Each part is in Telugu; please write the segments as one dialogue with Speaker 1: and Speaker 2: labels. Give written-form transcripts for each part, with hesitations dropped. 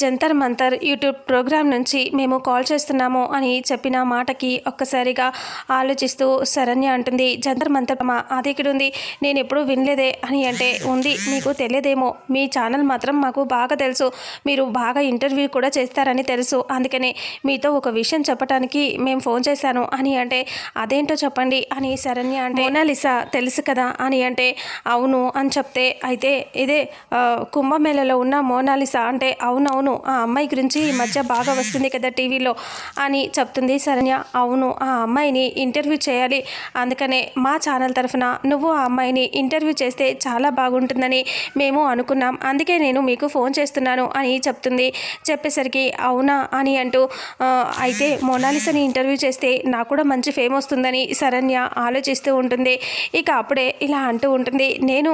Speaker 1: జంతర్ మంతర్ యూట్యూబ్ ప్రోగ్రాం నుంచి మేము కాల్ చేస్తున్నాము అని చెప్పిన మాటకి ఒక్కసారిగా ఆలోచిస్తూ శరణ్య అంటుంది, జంతర్ మంతర్ అది ఇక్కడ ఉంది, నేను ఎప్పుడూ వినలేదే అని అంటే, ఉంది మీకు తెలియదేమో, మీ ఛానల్ మాత్రం మాకు బాగా తెలుసు, మీరు బాగా ఇంటర్వ్యూ కూడా చేస్తారని తెలుసు, అందుకనే మీతో ఒక విషయం చెప్పడానికి మేము ఫోన్ చేశాను అని అంటే, అదేంటో చెప్పండి అని శరణ్య అంటే, మోనాలిసా తెలుసు కదా అని అంటే, అవును అని చెప్తే, అయితే ఇదే కుంభమేళలో ఉన్న మోనాలిసా అంటే, అవునవును ఆ అమ్మాయి గురించి ఈ మధ్య బాగా వస్తుంది కదా టీవీలో అని చెప్తుంది శరణ్య. అవును ఆ అమ్మాయిని ఇంటర్వ్యూ చేయాలి, అందుకనే మా ఛానల్ తరఫున నువ్వు ఆ అమ్మాయిని ఇంటర్వ్యూ చేస్తే చాలా బాగుంటుందని మేము అనుకున్నాం, అందుకే నేను మీకు ఫోన్ చేస్తున్నాను అని చెప్తుంది. చెప్పేసరికి అవునా అని అంటూ, అయితే మోనాలిసాని ఇంటర్వ్యూ చేస్తే నాకు కూడా మంచి ఫేమ్ వస్తుందని శరణ్య ఆలోచిస్తూ ఉంటుంది. ఇక అప్పుడే ఇలా అంటూ ఉంటుంది, నేను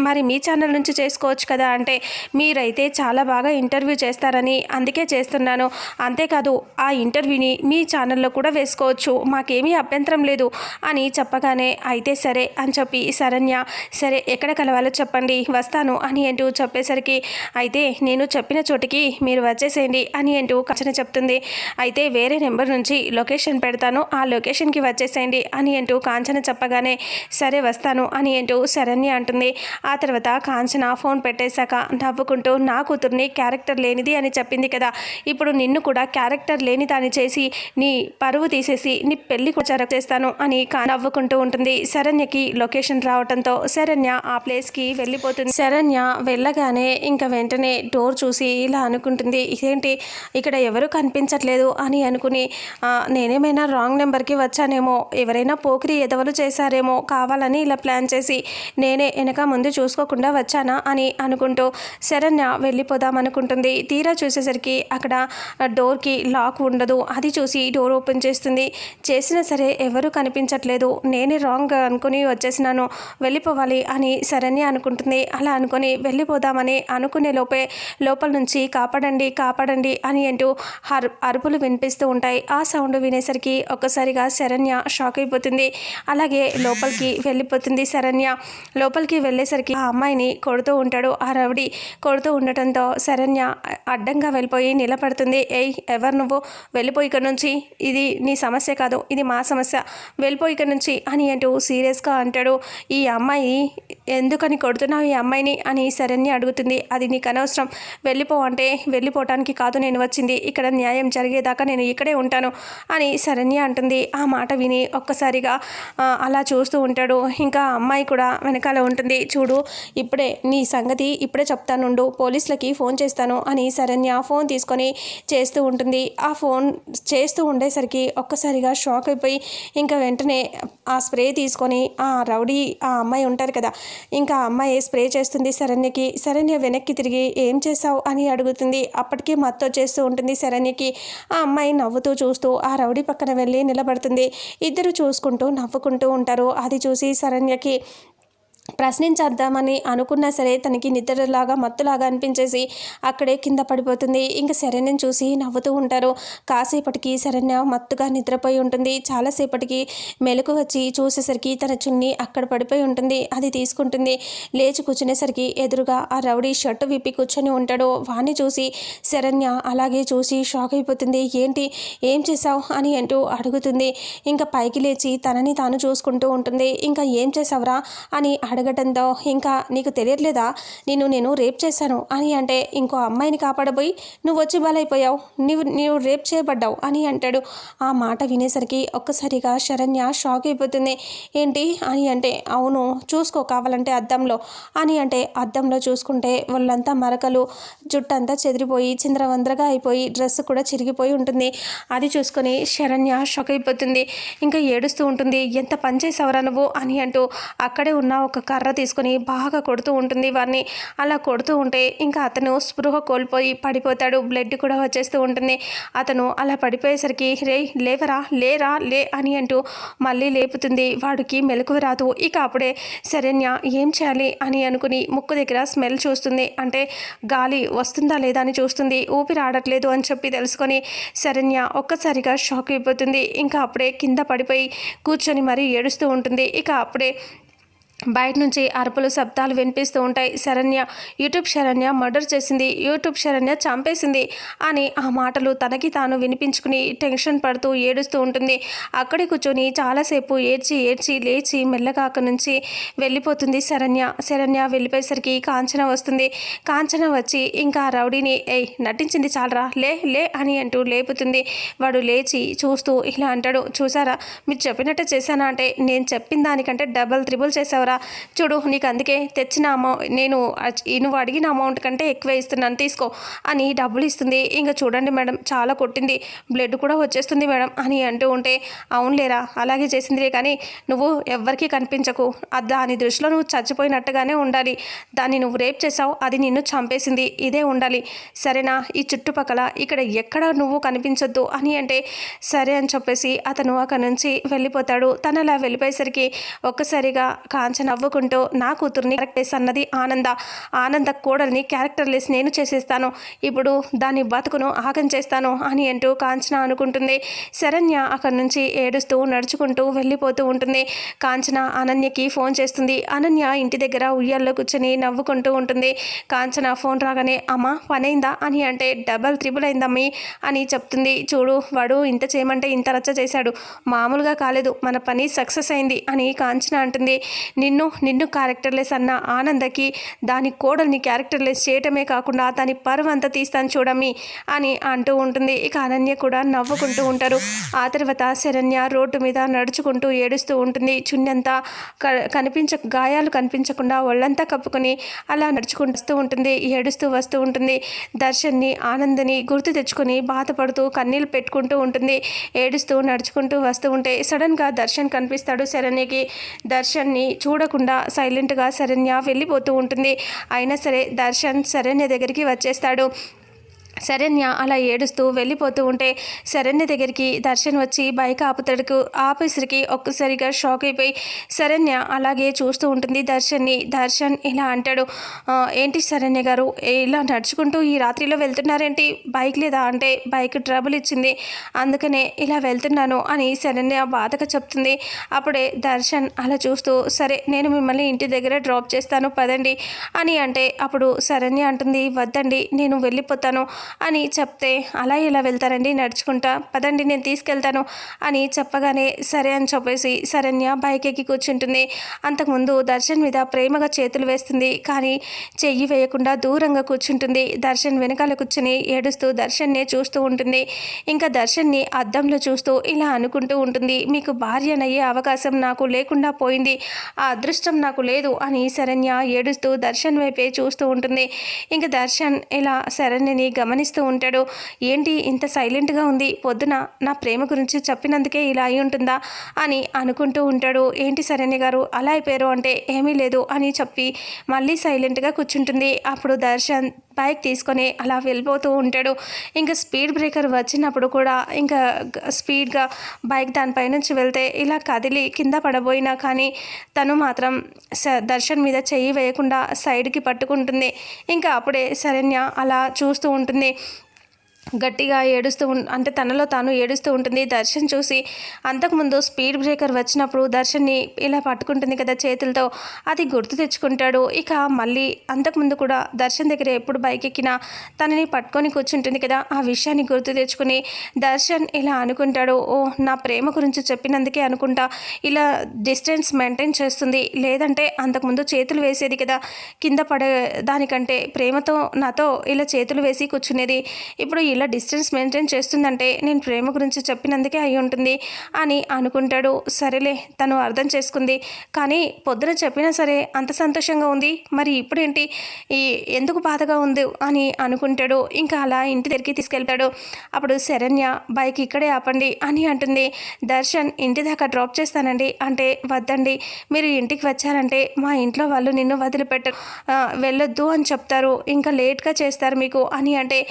Speaker 1: మరి మీ ఛానల్ నుంచి చేసుకోవచ్చు కదా అంటే, మీరైతే చాలా బాగా ఇంటర్వ్యూ చేస్తారని అందుకే చేస్తున్నాను, అంతేకాదు ఆ ఇంటర్వ్యూని మీ ఛానల్లో కూడా వేసుకోవచ్చు, మాకేమీ అభ్యంతరం లేదు అని చెప్పగానే, అయితే సరే అని చెప్పి శరణ్య, సరే ఎక్కడ కలవాలో చెప్పండి వస్తాను అని అంటూ చెప్పేసరికి, అయితే నేను చెప్పిన చోటికి మీరు వచ్చేసేయండి అని అంటూ కాంచన చెప్తుంది. అయితే వేరే నెంబర్ నుంచి లొకేషన్ పెడతాను, ఆ లొకేషన్కి వచ్చేసేయండి అని అంటూ కాంచన చెప్పగానే, సరే వస్తాను అని అంటూ శరణ్య అంటుంది. ఆ తర్వాత కాంచన ఫోన్ పెట్టేశాక నవ్వుకుంటూ, నా కూతుర్ని క్యారెక్టర్ లేనిది అని చెప్పింది కదా, ఇప్పుడు నిన్ను కూడా క్యారెక్టర్ లేని దాన్ని చేసి నీ పరువు తీసేసి నీ పెళ్లి కూడా చేస్తాను అని నవ్వుకుంటూ ఉంటుంది. శరణ్యకి లొకేషన్ రావడంతో శరణ్య ఆ ప్లేస్కి వెళ్ళిపోతుంది. శరణ్య వెళ్ళగానే ఇంకా వెంటనే డోర్ చూసి ఇలా అనుకుంటుంది, ఇదేంటి ఇక్కడ ఎవరు కనిపించట్లేదు అని అనుకుని, నేనేమైనా రాంగ్ నెంబర్కి వచ్చానేమో, ఎవరైనా పోకిరి ఎదవలు చేశారేమో, కావాలని ఇలా ప్లాన్ చేసి నేనే వెనక ముందు చూసుకోకుండా వచ్చానా అని అనుకుంటూ శరణ్య వెళ్ళిపోదామనుకుంటుంది. తీరా చూసేసరికి అక్కడ డోర్కి లాక్ ఉండదు, అది చూసి డోర్ ఓపెన్ చేసినా సరే ఎవరు కనిపించట్లేదు, నేనే రాంగ్ అనుకుని వచ్చేసినాను, వెళ్ళిపోవాలి అని శరణ్య అనుకుంటుంది. అలా అనుకుని వెళ్ళిపోదామని అనుకునే లోపే లోపల నుంచి కాపాడండి కాపాడండి అని అంటూ అరుపులు వినిపిస్తూ ఉంటాయి. ఆ సౌండ్ వినేసరికి ఒక్కసారిగా శరణ్య షాక్ అయిపోతుంది. అలాగే లోపలికి వెళ్ళిపోతుంది శరణ్య. లోపలికి వెళ్ళేసరికి ఆ అమ్మాయిని కొడుతూ ఉంటాడు ఆ రౌడీ. కొడుతూ ఉండటంతో శరణ్య అడ్డంగా వెళ్ళిపోయి నిలబడుతుంది. ఏయ్ ఎవరు నువ్వు, వెళ్ళిపోయి ఇక్కడ నుంచి, ఇది నీ సమస్య కాదు, ఇది మా సమస్య, వెళ్ళిపోయి ఇక్కడ నుంచి అని అంటూ సీరియస్గా అంటాడు. ఈ అమ్మాయి ఎందుకని కొడుతున్నావు ఈ అమ్మాయిని అని శరణ్య అడుగుతుంది. అది నీకు అనవసరం, వెళ్ళిపో అంటే వెళ్ళిపోవటానికి కాదు నేను వచ్చింది, ఇక్కడ న్యాయం జరిగేదాకా నేను ఇక్కడే ఉంటాను అని శరణ్య అంటుంది. ఆ మాట విని ఒక్కసారిగా అలా చూస్తూ ఉంటాడు. ఇంకా అమ్మాయి కూడా వెనకాల ఉంటుంది. చూడు ఇప్పుడే నీ సంగతి ఇప్పుడే చెప్తానుండు, పోలీసులకి ఫోన్ చేస్తాను అని శరణ్య ఫోన్ తీసుకొని చేస్తూ ఉంటుంది. ఆ ఫోన్ చేస్తూ ఉండేసరికి ఒక్కసారిగా షాక్ అయిపోయి ఇంకా వెంటనే ఆ స్ప్రే తీసుకొని ఆ రౌడీ ఆ అమ్మాయి ఉంటారు కదా, ఇంకా అమ్మాయి స్ప్రే చేస్తుంది శరణ్యకి. శరణ్య వెనక్కి తిరిగి ఏం చేసావు అని అడుగుతుంది. అప్పటికీ మత్తు వచ్చేస్తూ ఉంటుంది శరణ్యకి. ఆ అమ్మాయి నవ్వుతూ చూస్తూ ఆ రౌడీ పక్కన వెళ్ళి నిలబడుతుంది. ఇద్దరు చూసుకుంటూ నవ్వుకుంటూ ఉంటారు. అది చూసి శరణ్యకి ప్రశ్నించేద్దామని అనుకున్నా సరే తనకి నిద్రలాగా మత్తులాగా అనిపించేసి అక్కడే కింద పడిపోతుంది. ఇంకా శరణ్యని చూసి నవ్వుతూ ఉంటారు. కాసేపటికి శరణ్య మత్తుగా నిద్రపోయి ఉంటుంది. చాలాసేపటికి మెలకు వచ్చి చూసేసరికి తన చున్ని అక్కడ పడిపోయి ఉంటుంది. అది తీసుకుంటుంది. లేచి కూర్చునేసరికి ఎదురుగా ఆ రౌడీ షర్టు విప్పి కూర్చొని ఉంటాడు. వాణ్ణి చూసి శరణ్య అలాగే చూసి షాక్ అయిపోతుంది. ఏంటి ఏం చేసావు అని అంటూ అడుగుతుంది. ఇంకా పైకి లేచి తనని తాను చూసుకుంటూ ఉంటుంది. ఇంకా ఏం చేసావురా అని అడగటంతో, ఇంకా నీకు తెలియట్లేదా నేను రేప్ చేశాను అని అంటే, ఇంకో అమ్మాయిని కాపాడబోయి నువ్వు వచ్చి బలైపోయావు, నీవు రేప్ చేయబడ్డావు అని అంటాడు. ఆ మాట వినేసరికి ఒక్కసారిగా శరణ్య షాక్ అయిపోతుంది. ఏంటి అని అంటే, అవును చూసుకో కావాలంటే అద్దంలో అని అంటే, అద్దంలో చూసుకుంటే వాళ్ళంతా మరకలు, జుట్టంతా చెదిరిపోయి చిందరవందరగా అయిపోయి డ్రెస్ కూడా చిరిగిపోయి ఉంటుంది. అది చూసుకొని శరణ్య షాక్ అయిపోతుంది. ఇంకా ఏడుస్తూ ఉంటుంది. ఎంత పని చేసావురా నువ్వు అని అంటూ అక్కడే ఉన్న ఒక కర్ర తీసుకొని బాగా కొడుతూ ఉంటుంది వారిని. అలా కొడుతూ ఉంటే ఇంకా అతను స్పృహ కోల్పోయి పడిపోతాడు. బ్లడ్ కూడా వచ్చేస్తూ ఉంటుంది. అతను అలా పడిపోయేసరికి, రే లేవరా లేరా లే అని అంటూ మళ్ళీ లేపుతుంది. వాడికి మెలకువ రాదు. ఇక అప్పుడే శరణ్య ఏం చేయాలి అని అనుకుని ముక్కు దగ్గర స్మెల్ చూస్తుంది. అంటే గాలి వస్తుందా లేదా అని చూస్తుంది. ఊపిరి ఆడట్లేదు అని చెప్పి తెలుసుకొని శరణ్య ఒక్కసారిగా షాక్ అయిపోతుంది. ఇంకా అప్పుడే కింద పడిపోయి కూర్చొని మరీ ఏడుస్తూ ఉంటుంది. ఇక అప్పుడే బయట నుంచి అరుపులు శబ్దాలు వినిపిస్తూ ఉంటాయి. శరణ్య మర్డర్ చేసింది, యూట్యూబ్ శరణ్య చంపేసింది అని ఆ మాటలు తనకి తాను వినిపించుకుని టెన్షన్ పడుతూ ఏడుస్తూ ఉంటుంది. అక్కడే కూర్చొని చాలాసేపు ఏడ్చి లేచి మెల్లగా అక్కడి నుంచి వెళ్ళిపోతుంది శరణ్య వెళ్ళిపోయేసరికి కాంచన వస్తుంది. కాంచన వచ్చి ఇంకా రౌడీని నటించింది చాలరా, లే అని అంటూ లేపుతుంది. వాడు లేచి చూస్తూ ఇలా అంటాడు, చూసారా మీరు చెప్పినట్టే చేశానా అంటే నేను చెప్పిన దానికంటే డబల్ త్రిబుల్ చేసావురా, చూడు నీకు అందుకే తెచ్చిన నువ్వు అడిగిన అమౌంట్ కంటే ఎక్కువ ఇస్తున్నాను తీసుకో అని డబ్బులు ఇస్తుంది. ఇంకా చూడండి మేడం చాలా కొట్టింది, బ్లడ్ కూడా వచ్చేస్తుంది మేడం అని అంటూ ఉంటే, అవునులేరా అలాగే చేసిందిలే కానీ నువ్వు ఎవ్వరికీ కనిపించకు, దాని దృష్టిలో నువ్వు చచ్చిపోయినట్టుగానే ఉండాలి, దాన్ని నువ్వు రేప్ చేసావు అది నిన్ను చంపేసింది ఇదే ఉండాలి సరేనా, ఈ చుట్టుపక్కల ఇక్కడ ఎక్కడ నువ్వు కనిపించొద్దు అని అంటే సరే అని చెప్పేసి అతను అక్కడి నుంచి వెళ్ళిపోతాడు. తను అలా వెళ్ళిపోయేసరికి ఒక్కసారిగా కాంచన నవ్వుకుంటూ నా కూతుర్ని క్యారెక్టర్లెస్ అన్నది ఆనంద కోడల్ని క్యారెక్టర్లెస్ నేను చేసేస్తాను, ఇప్పుడు దాని బతుకును ఆగం చేస్తాను అని అంటూ కాంచన అనుకుంటుంది. శరణ్య అక్కడి నుంచి ఏడుస్తూ నడుచుకుంటూ వెళ్ళిపోతూ ఉంటుంది. కాంచన అనన్యకి ఫోన్ చేస్తుంది. అనన్య ఇంటి దగ్గర ఉయ్యాల్లో కూర్చొని నవ్వుకుంటూ ఉంటుంది. కాంచన ఫోన్ రాగానే అమ్మ పనైందా అని అంటే డబల్ త్రిబుల్ అయిందమ్మీ అని చెప్తుంది. చూడు వాడు ఇంత చేయమంటే ఇంత రచ్చ చేశాడు, మామూలుగా కాలేదు, మన పని సక్సెస్ అయింది అని కాంచన అంటుంది. నిన్ను క్యారెక్టర్లెస్ అన్న ఆనందకి దాని కోడల్ని క్యారెక్టర్లెస్ చేయటమే కాకుండా దాని పరువు అంతా తీస్తాను చూడమ్మి అని అంటూ ఉంటుంది. ఇక అనన్య కూడా నవ్వుకుంటూ ఉంటారు. ఆ తర్వాత శరణ్య రోడ్డు మీద నడుచుకుంటూ ఏడుస్తూ ఉంటుంది. చున్నంతా గాయాలు కనిపించకుండా ఒళ్ళంతా కప్పుకొని అలా నడుచుకుంటూ వస్తూ ఉంటుంది, ఏడుస్తూ వస్తూ ఉంటుంది. దర్శన్ని ఆనందని గుర్తు తెచ్చుకొని బాధపడుతూ కన్నీళ్ళు పెట్టుకుంటూ ఉంటుంది. ఏడుస్తూ నడుచుకుంటూ వస్తూ ఉంటే సడన్గా దర్శన్ కనిపిస్తాడు శరణ్యకి. దర్శన్ని చూడకుండా సైలెంట్గా శరణ్య వెళ్ళిపోతూ ఉంటుంది. అయినా సరే దర్శన్ శరణ్య దగ్గరికి వచ్చేస్తాడు. శరణ్య అలా ఏడుస్తూ వెళ్ళిపోతూ ఉంటే శరణ్య దగ్గరికి దర్శన్ వచ్చి బైక్ ఆపేసరికి ఒక్కసారిగా షాక్ అయిపోయి శరణ్య అలాగే చూస్తూ ఉంటుంది దర్శన్ ఇలా అంటాడు, ఏంటి శరణ్య గారు ఇలా నడుచుకుంటూ ఈ రాత్రిలో వెళ్తున్నారేంటి, బైక్ లేదా అంటే బైక్ ట్రబుల్ ఇచ్చింది అందుకనే ఇలా వెళ్తున్నాను అని శరణ్య బాధగా చెప్తుంది. అప్పుడే దర్శన్ అలా చూస్తూ సరే నేను మిమ్మల్ని ఇంటి దగ్గర డ్రాప్ చేస్తాను పదండి అని అంటే అప్పుడు శరణ్య అంటుంది, వద్దండి నేను వెళ్ళిపోతాను అని చెప్తే అలా ఇలా వెళ్తారండి నడుచుకుంటా, పదండి నేను తీసుకెళ్తాను అని చెప్పగానే సరే అని చెప్పేసి శరణ్య బైక్ ఎక్కి కూర్చుంటుంది. అంతకుముందు దర్శన్ మీద ప్రేమగా చేతులు వేస్తుంది కానీ చెయ్యి వేయకుండా దూరంగా కూర్చుంటుంది. దర్శన్ వెనకాల కూర్చుని ఏడుస్తూ దర్శన్నే చూస్తూ ఉంటుంది. ఇంకా దర్శన్ని అద్దంలో చూస్తూ ఇలా అనుకుంటూ ఉంటుంది, మీకు భార్యనయ్యే అవకాశం నాకు లేకుండా పోయింది, ఆ అదృష్టం నాకు లేదు అని శరణ్య ఏడుస్తూ దర్శన్ వైపే చూస్తూ ఉంటుంది. ఇంకా దర్శన్ ఇలా శరణ్యని గమనిస్తూ ఉంటాడు. ఏంటి ఇంత సైలెంట్గా ఉంది, పొద్దున నా ప్రేమ గురించి చెప్పినందుకే ఇలా అయి ఉంటుందా అని అనుకుంటూ ఉంటాడు. ఏంటి శరణ్య గారు అలా అయిపోయారు అంటే ఏమీ లేదు అని చెప్పి మళ్ళీ సైలెంట్గా కూర్చుంటుంది. అప్పుడు దర్శన్ బైక్ తీసుకొని అలా వెళ్ళిపోతూ ఉంటాడు. ఇంకా స్పీడ్ బ్రేకర్ వచ్చినప్పుడు కూడా ఇంకా స్పీడ్గా బైక్ దానిపై నుంచి వెళ్తే ఇలా కదిలి కింద పడబోయినా కానీ తను మాత్రం దర్శన్ మీద చెయ్యి వేయకుండా సైడ్కి పట్టుకుంటుంది. ఇంకా అప్పుడే శరణ్య అలా చూస్తూ ఉంటుంది. గట్టిగా ఏడుస్తూ అంటే తనలో తాను ఏడుస్తూ ఉంటుంది. దర్శన్ చూసి అంతకుముందు స్పీడ్ బ్రేకర్ వచ్చినప్పుడు దర్శన్ని ఇలా పట్టుకుంటుంది కదా చేతులతో, అది గుర్తు తెచ్చుకుంటాడు. ఇక మళ్ళీ అంతకుముందు కూడా దర్శన్ దగ్గర ఎప్పుడు బైక్ ఎక్కినా తనని పట్టుకొని కూర్చుంటుంది కదా, ఆ విషయాన్ని గుర్తు తెచ్చుకుని దర్శన్ ఇలా అనుకుంటాడు, ఓ నా ప్రేమ గురించి చెప్పినందుకే అనుకుంటా ఇలా డిస్టెన్స్ మెయింటైన్ చేస్తుంది, లేదంటే అంతకుముందు చేతులు వేసేది కదా, కింద పడే దానికంటే ప్రేమతో నాతో ఇలా చేతులు వేసి కూర్చునేది, ఇప్పుడు ఇలా డిస్టెన్స్ మెయింటైన్ చేస్తుందంటే నేను ప్రేమ గురించి చెప్పినందుకే అయి ఉంటుంది అని అనుకుంటాడు. సరేలే తను అర్థం చేసుకుంది, కానీ పొద్దున చెప్పినా సరే అంత సంతోషంగా ఉంది, మరి ఇప్పుడేంటి ఎందుకు బాధగా ఉంది అని అనుకుంటాడు. ఇంకా అలా ఇంటి దగ్గరికి తీసుకెళ్తాడు. అప్పుడు శరణ్య బైక్ ఇక్కడే ఆపండి అని అంటుంది. దర్శన్ ఇంటి దాకా డ్రాప్ చేస్తానండి అంటే వద్దండి, మీరు ఇంటికి వచ్చారంటే మా ఇంట్లో వాళ్ళు నిన్ను వదిలిపెట్టరు, వెళ్ళొద్దు అని చెప్తారు, ఇంకా లేట్గా చేస్తారు మీకు అని అంటే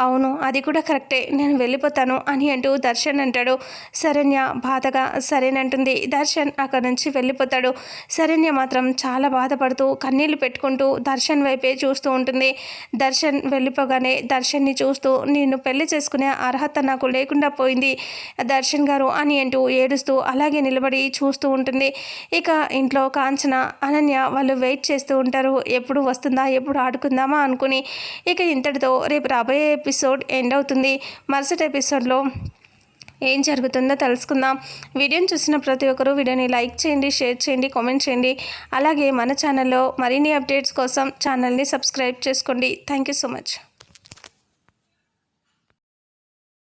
Speaker 1: అవును అది కూడా కరెక్టే, నేను వెళ్ళిపోతాను అని అంటూ దర్శన్ అంటాడు. శరణ్య బాధగా సరేనంటుంది. దర్శన్ అక్కడి నుంచి వెళ్ళిపోతాడు. శరణ్య మాత్రం చాలా బాధపడుతూ కన్నీళ్లు పెట్టుకుంటూ దర్శన్ వైపే చూస్తూ ఉంటుంది. దర్శన్ వెళ్ళిపోగానే దర్శన్ని చూస్తూ నిన్ను పెళ్లి చేసుకునే అర్హత నాకు లేకుండా పోయింది దర్శన్ గారు అని అంటూ ఏడుస్తూ అలాగే నిలబడి చూస్తూ ఉంటుంది. ఇక ఇంట్లో కాంచన అనన్య వాళ్ళు వెయిట్ చేస్తూ ఉంటారు. ఎప్పుడు వస్తుందా, ఎప్పుడు ఆడుకుందామా అనుకుని. ఇక ఇంతటితో రేపు రాబోయే ఎపిసోడ్ ఎండ్ అవుతుంది. మరుసటి ఎపిసోడ్లో ఏం జరుగుతుందో తెలుసుకుందాం. వీడియోని చూసిన ప్రతి ఒక్కరూ వీడియోని లైక్ చేయండి, షేర్ చేయండి, కామెంట్ చేయండి. అలాగే మన ఛానల్లో మరిన్ని అప్డేట్స్ కోసం ఛానల్ని సబ్స్క్రైబ్ చేసుకోండి. Thank you so much.